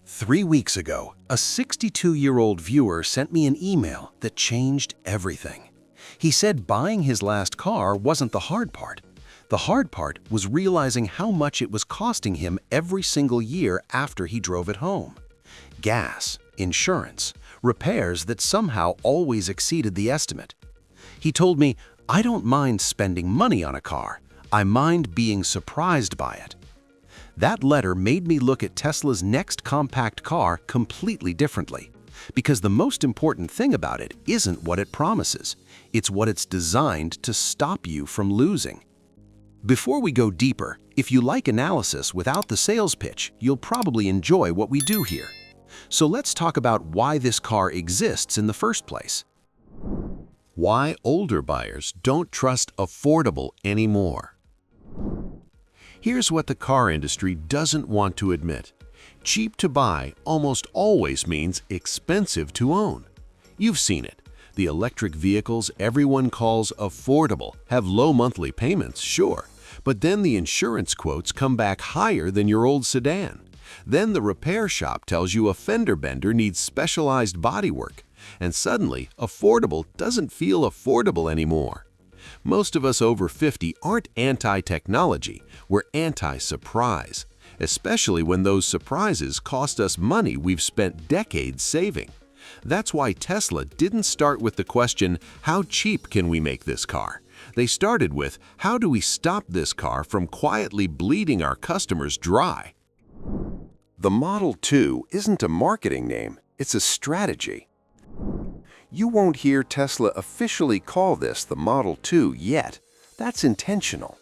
3 weeks ago, a 62-year-old viewer sent me an email that changed everything. He said buying his last car wasn't the hard part. The hard part was realizing how much it was costing him every single year after he drove it home. Gas, insurance, repairs that somehow always exceeded the estimate. He told me, "I don't mind spending money on a car. I mind being surprised by it." That letter made me look at Tesla's next compact car completely differently. Because the most important thing about it isn't what it promises, it's what it's designed to stop you from losing. Before we go deeper, if you like analysis without the sales pitch, you'll probably enjoy what we do here. So let's talk about why this car exists in the first place. Why older buyers don't trust affordable anymore. Here's what the car industry doesn't want to admit. Cheap to buy almost always means expensive to own. You've seen it. The electric vehicles everyone calls affordable have low monthly payments, sure, but then the insurance quotes come back higher than your old sedan. Then the repair shop tells you a fender bender needs specialized bodywork, and suddenly affordable doesn't feel affordable anymore. Most of us over 50 aren't anti-technology, we're anti-surprise, especially when those surprises cost us money we've spent decades saving. That's why Tesla didn't start with the question, how cheap can we make this car? They started with, how do we stop this car from quietly bleeding our customers dry? The Model 2 isn't a marketing name, it's a strategy. You won't hear Tesla officially call this the Model 2 yet. That's intentional.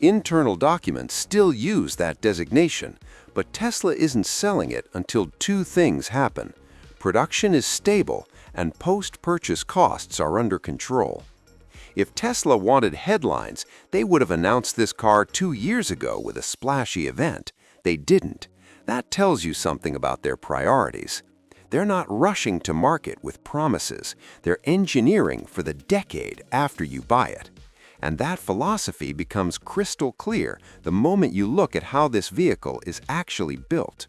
Internal documents still use that designation, but Tesla isn't selling it until two things happen. Production is stable and post-purchase costs are under control. If Tesla wanted headlines, they would have announced this car 2 years ago with a splashy event. They didn't. That tells you something about their priorities. They're not rushing to market with promises. They're engineering for the decade after you buy it. And that philosophy becomes crystal clear the moment you look at how this vehicle is actually built.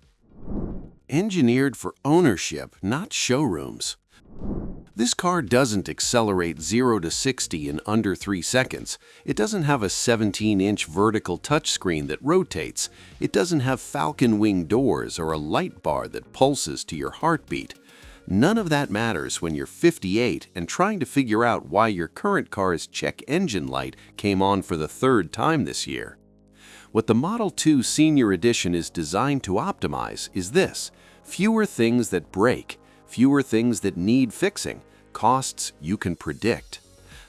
Engineered for ownership, not showrooms. This car doesn't accelerate 0 to 60 in under 3 seconds. It doesn't have a 17-inch vertical touchscreen that rotates. It doesn't have falcon wing doors or a light bar that pulses to your heartbeat. None of that matters when you're 58 and trying to figure out why your current car's check engine light came on for the 3rd time this year. What the Model 2 Senior Edition is designed to optimize is this: fewer things that break, fewer things that need fixing, costs you can predict.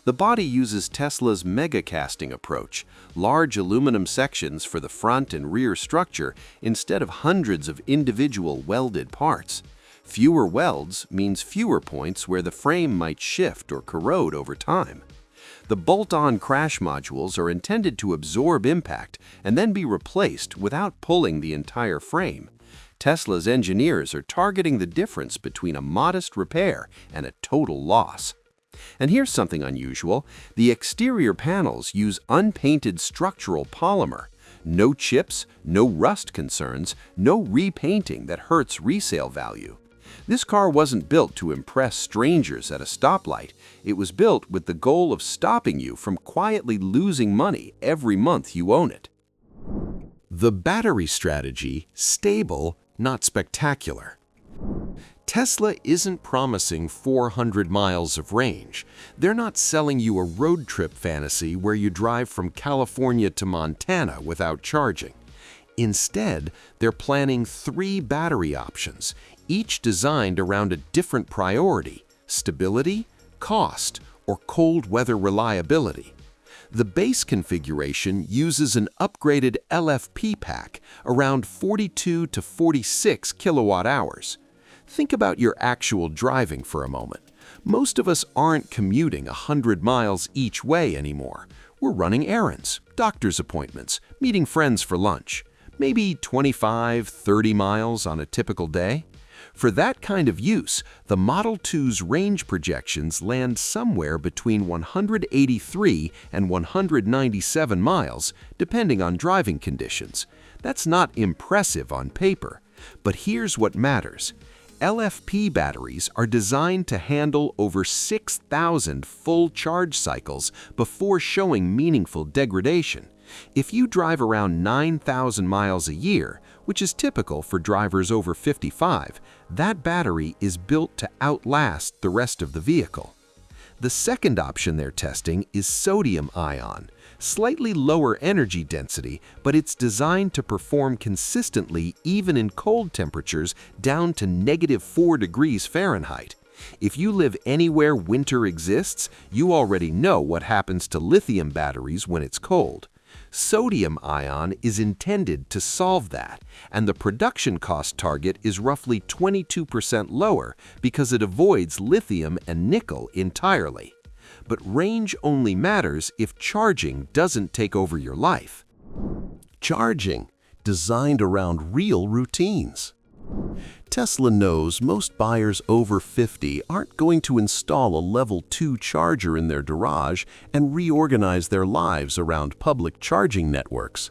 The body uses Tesla's mega casting approach, large aluminum sections for the front and rear structure instead of hundreds of individual welded parts. Fewer welds means fewer points where the frame might shift or corrode over time. The bolt-on crash modules are intended to absorb impact and then be replaced without pulling the entire frame. Tesla's engineers are targeting the difference between a modest repair and a total loss. And here's something unusual. The exterior panels use unpainted structural polymer. No chips, no rust concerns, no repainting that hurts resale value. This car wasn't built to impress strangers at a stoplight. It was built with the goal of stopping you from quietly losing money every month you own it. The battery strategy: stable, not spectacular. Tesla isn't promising 400 miles of range. They're not selling you a road trip fantasy where you drive from California to Montana without charging. Instead, they're planning 3 battery options, each designed around a different priority: stability, cost, or cold weather reliability. The base configuration uses an upgraded LFP pack around 42 to 46 kilowatt hours. Think about your actual driving for a moment. Most of us aren't commuting 100 miles each way anymore. We're running errands, doctor's appointments, meeting friends for lunch. Maybe 25, 30 miles on a typical day. For that kind of use, the Model 2's range projections land somewhere between 183 and 197 miles, depending on driving conditions. That's not impressive on paper. But here's what matters. LFP batteries are designed to handle over 6,000 full charge cycles before showing meaningful degradation. If you drive around 9,000 miles a year, which is typical for drivers over 55, that battery is built to outlast the rest of the vehicle. The second option they're testing is sodium-ion, slightly lower energy density, but it's designed to perform consistently even in cold temperatures down to -4 degrees Fahrenheit. If you live anywhere winter exists, you already know what happens to lithium batteries when it's cold. Sodium-ion is intended to solve that, and the production cost target is roughly 22% lower because it avoids lithium and nickel entirely. But range only matters if charging doesn't take over your life. Charging, designed around real routines. Tesla knows most buyers over 50 aren't going to install a level 2 charger in their garage and reorganize their lives around public charging networks.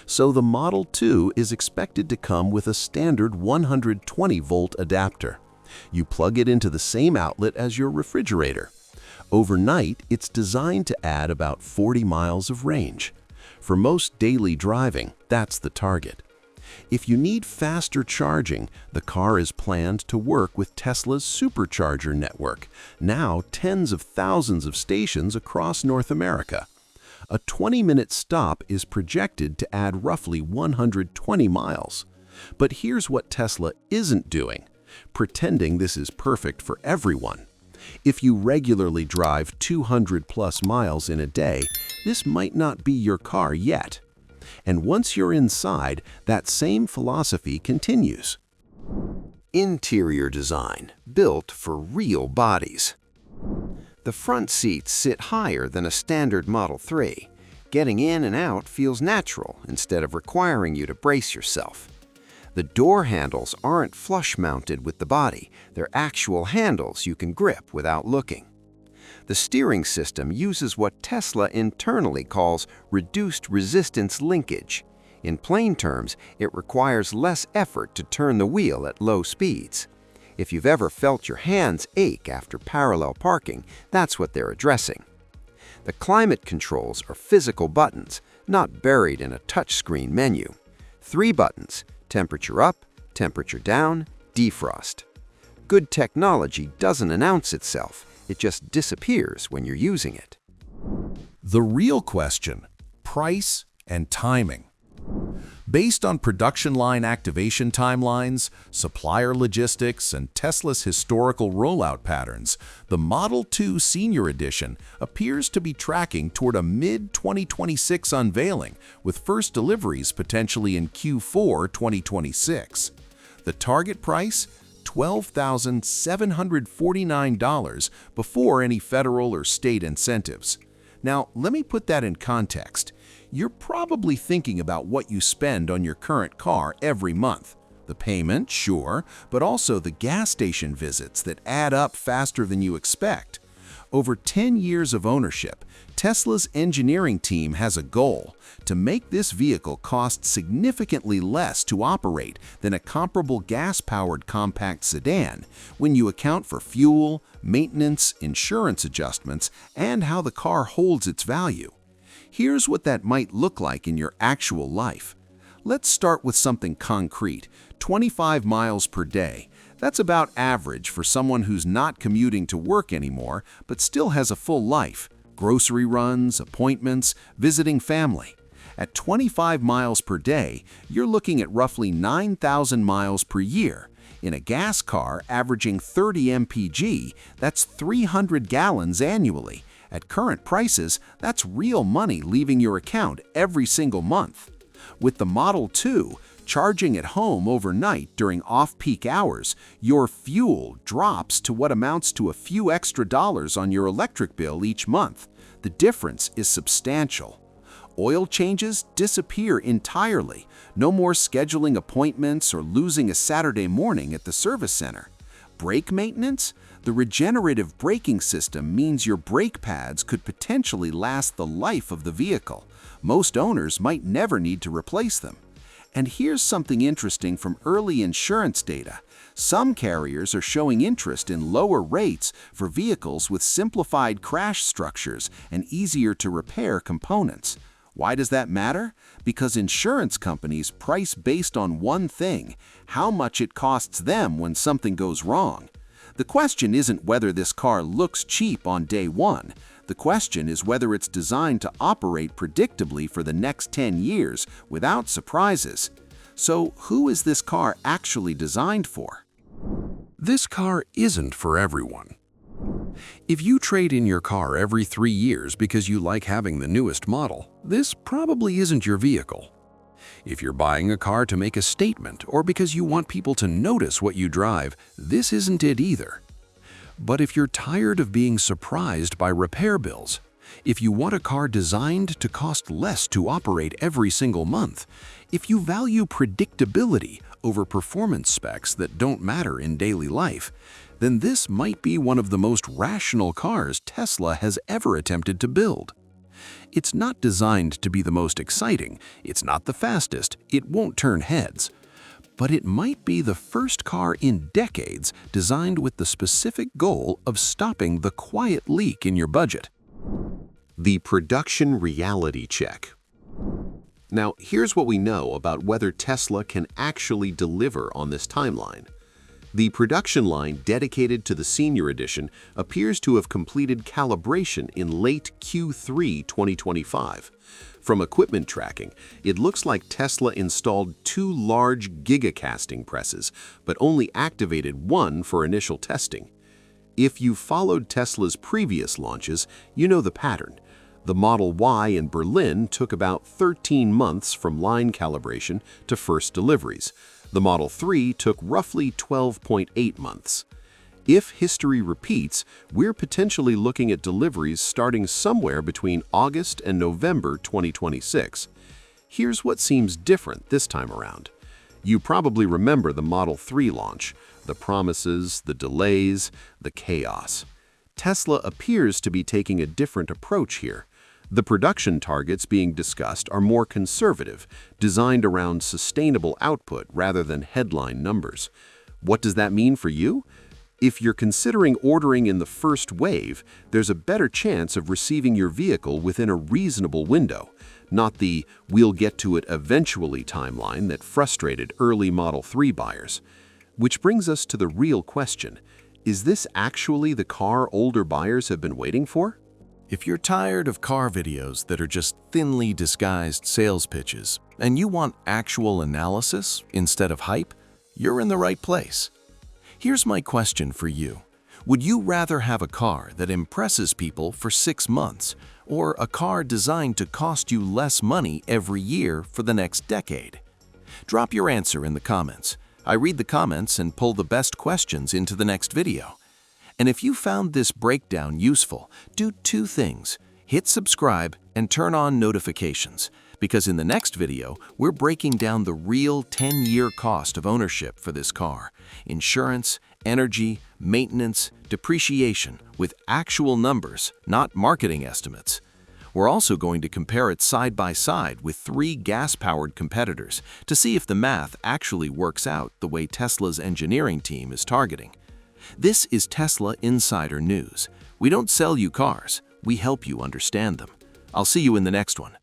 So the Model 2 is expected to come with a standard 120-volt adapter. You plug it into the same outlet as your refrigerator. Overnight, it's designed to add about 40 miles of range. For most daily driving, that's the target. If you need faster charging, the car is planned to work with Tesla's supercharger network, now tens of thousands of stations across North America. A 20-minute stop is projected to add roughly 120 miles. But here's what Tesla isn't doing: pretending this is perfect for everyone. If you regularly drive 200+ miles in a day, this might not be your car yet. And once you're inside, that same philosophy continues. Interior design, built for real bodies. The front seats sit higher than a standard Model 3. Getting in and out feels natural instead of requiring you to brace yourself. The door handles aren't flush-mounted with the body. They're actual handles you can grip without looking. The steering system uses what Tesla internally calls reduced resistance linkage. In plain terms, it requires less effort to turn the wheel at low speeds. If you've ever felt your hands ache after parallel parking, that's what they're addressing. The climate controls are physical buttons, not buried in a touchscreen menu. 3 buttons: temperature up, temperature down, defrost. Good technology doesn't announce itself. It just disappears when you're using it. The real question: price and timing. Based on production line activation timelines, supplier logistics, and Tesla's historical rollout patterns, the Model 2 Senior Edition appears to be tracking toward a mid-2026 unveiling, with first deliveries potentially in Q4 2026. The target price? $12,749 before any federal or state incentives. Now, let me put that in context. You're probably thinking about what you spend on your current car every month. The payment, sure, but also the gas station visits that add up faster than you expect. Over 10 years of ownership, Tesla's engineering team has a goal: to make this vehicle cost significantly less to operate than a comparable gas-powered compact sedan when you account for fuel, maintenance, insurance adjustments, and how the car holds its value. Here's what that might look like in your actual life. Let's start with something concrete: 25 miles per day. That's about average for someone who's not commuting to work anymore, but still has a full life: grocery runs, appointments, visiting family. At 25 miles per day, you're looking at roughly 9,000 miles per year. In a gas car averaging 30 mpg, that's 300 gallons annually. At current prices, that's real money leaving your account every single month. With the Model 2, charging at home overnight during off-peak hours, your fuel drops to what amounts to a few extra dollars on your electric bill each month. The difference is substantial. Oil changes disappear entirely. No more scheduling appointments or losing a Saturday morning at the service center. Brake maintenance? The regenerative braking system means your brake pads could potentially last the life of the vehicle. Most owners might never need to replace them. And here's something interesting from early insurance data. Some carriers are showing interest in lower rates for vehicles with simplified crash structures and easier-to-repair components. Why does that matter? Because insurance companies price based on one thing: how much it costs them when something goes wrong. The question isn't whether this car looks cheap on day one. The question is whether it's designed to operate predictably for the next 10 years without surprises. So, who is this car actually designed for? This car isn't for everyone. If you trade in your car every 3 years because you like having the newest model, this probably isn't your vehicle. If you're buying a car to make a statement or because you want people to notice what you drive, this isn't it either. But if you're tired of being surprised by repair bills, if you want a car designed to cost less to operate every single month, if you value predictability over performance specs that don't matter in daily life, then this might be one of the most rational cars Tesla has ever attempted to build. It's not designed to be the most exciting, it's not the fastest, it won't turn heads. But it might be the first car in decades designed with the specific goal of stopping the quiet leak in your budget. The production reality check. Now, here's what we know about whether Tesla can actually deliver on this timeline. The production line dedicated to the Senior Edition appears to have completed calibration in late Q3 2025. From equipment tracking, it looks like Tesla installed 2 large gigacasting presses, but only activated one for initial testing. If you followed Tesla's previous launches, you know the pattern. The Model Y in Berlin took about 13 months from line calibration to first deliveries. The Model 3 took roughly 12.8 months. If history repeats, we're potentially looking at deliveries starting somewhere between August and November 2026. Here's what seems different this time around. You probably remember the Model 3 launch, the promises, the delays, the chaos. Tesla appears to be taking a different approach here. The production targets being discussed are more conservative, designed around sustainable output rather than headline numbers. What does that mean for you? If you're considering ordering in the first wave, there's a better chance of receiving your vehicle within a reasonable window, not the "we'll get to it eventually" timeline that frustrated early Model 3 buyers. Which brings us to the real question: is this actually the car older buyers have been waiting for? If you're tired of car videos that are just thinly disguised sales pitches and you want actual analysis instead of hype, you're in the right place. Here's my question for you. Would you rather have a car that impresses people for 6 months or a car designed to cost you less money every year for the next decade? Drop your answer in the comments. I read the comments and pull the best questions into the next video. And if you found this breakdown useful, do 2 things. Hit subscribe and turn on notifications, because in the next video, we're breaking down the real 10-year cost of ownership for this car: insurance, energy, maintenance, depreciation, with actual numbers, not marketing estimates. We're also going to compare it side by side with 3 gas-powered competitors to see if the math actually works out the way Tesla's engineering team is targeting. This is Tesla Insider News. We don't sell you cars, we help you understand them. I'll see you in the next one.